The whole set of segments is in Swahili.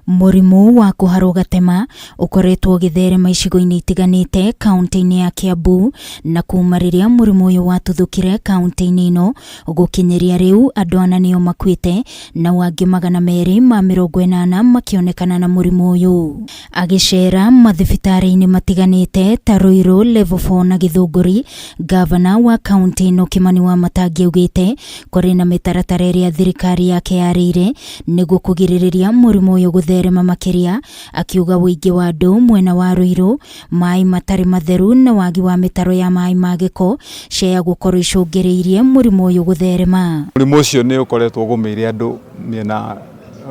Murimu wa kuharwo gatema ukoretwo githerema icigo-ini itiganite kaunti-ini ya Kiambu na kumariria murimu uyu watuthukire kaunti-ini ino gukinyiria riu andu ana nio makuite na wangi 280 makionekana na murimu uyu. Agicera mathibitari-ini matiganite ta Ruiru, Level 4 na Githunguri, gavana wa kaunti ino Kimani Wamatangi augite kuri na mitaratara iria thirikari yake yarire niguo kugiririria murimu uyu gutherema makiria, akiuga wingi wa andu mwena wa Ruiru, mai matari matheru na wagi wa mitaro ya mai ma giko cia gukorwo icungiriirie murimu uyu gutherema. Murimu ucio ni ukoretwo gumiire andu miena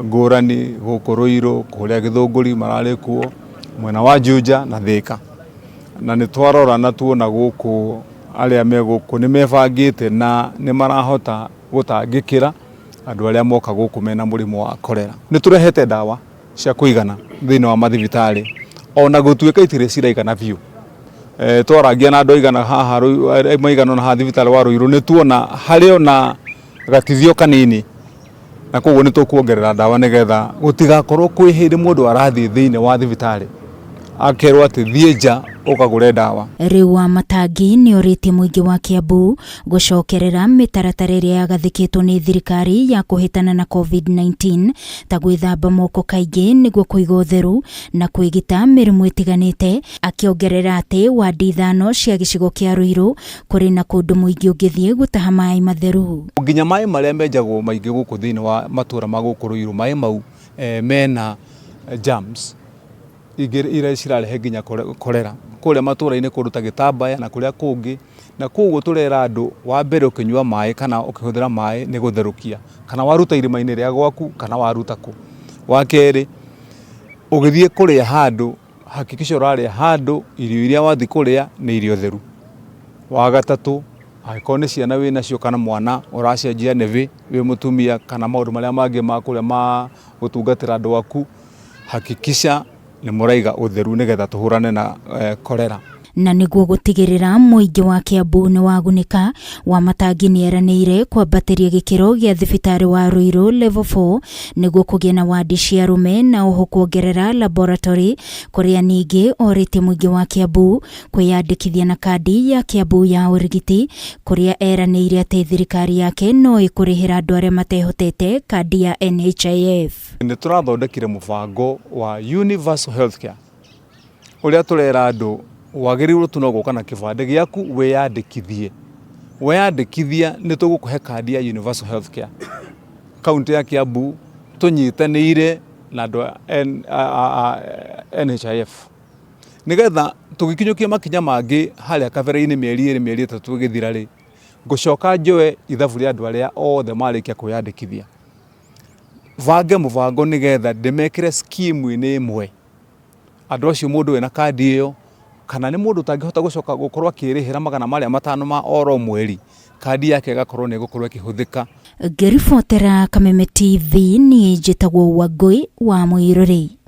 ngurani guku Ruiru, kuria Githunguri marari kuo, mwena wa Juja na Thika, na ni twarora na tuona guku aria me guku ni mebangite na ni marahota gutangikira andu aria moka guku mena murimu wa kolera. Ni turehete dawa cia kuigana thiini wa mathibitari ona gutuika itire ciraigana biu. Twaragia na andu igana haha maigana na ha thibitari wa Ruiru ni tuona hario na gatithio kanini, na koguo ni tukuongerera dawa nigetha gutigakorwo kwihiri mundu arathii thiini wa thibitari akerwo ati thie nja ukagure dawa. Riu Wamatangi ni oriti muingi wa Kiambu gucokerera mitaratara iria yagathikitwo ni thirikari ya kuhitana na COVID-19 ta gwithamba moko kaingi niguo kuiga utheru na kwigita mirimu itiganite, akiongerera ati wadi 5 cia gicigo kia Ruiru kuri na kundu muingi ungithie gutaha mai matheru. Nginya mai maria menjagwo maingi guku thiini wa matura ma guku Ruiru, mai mau mena germs ira cirarehe nginya kolera kuria matura-ini kuruta Gitambaya na kuria kungi, na koguo turera andu wa mbere ukinyua mai kana ukihuthira mai ni gutherukia, kana waruta irima-ini ria gwaku kana waruta ku. Wa keri ugithie kuria handu hakikisha uraria handu irio iria wathi kuria ni irio theru. Wa gatatu angĩkorwo nĩ ciana wĩ nacio kana mwana ũracenjia nevi wĩ mutumia kana maũndũ marĩa mangĩ ma kũrĩa ma gũtungatĩra andũ aku, hakikisha ni muraiga utheru nigetha tuhurane na kolera. Na niguo gutigirira muingi wa Kiambu ni wagunika, Wamatangi ni eranĩire kwambatiria gikiro gia thibitari wa Ruiru Level 4 niguo kugia na wadi cia arume na oho kuongerera laboratory, kuria ningi orite muingi wa Kiambu kwiyandikithia na kandi ya Kiambu ya urigiti, kuria eranĩire ati thirikari yake no ikurihira andu aria matehotete kandi ya NHIF. Ni turathondekire mubango wa universal healthcare uria turera andu wagirirwo tu no guka na kibande giaku weyandikithia ni tugukuhe kandi ya universal healthcare. Kaunti ya Kiambu tunyitanĩire na andu NHIF nigetha tugikinyukia makinya mangi haria kabere-ini mieri 3 githira ri ngucoka njoe ithabu ria andu aria othe marikia kwiyandikithia, vange mubango nigetha ndimekire scheme-ini imwe andu acio mundu wena kandi iyo kana ni mundu tangihota gucoka gukorwa kirihira magana maria 5 ma oro mweri, kandi yake igakorwo ni gukorwa kihuthika. Ngiribotera Kameme TV ni njitagwo Wangui wa Muiruri.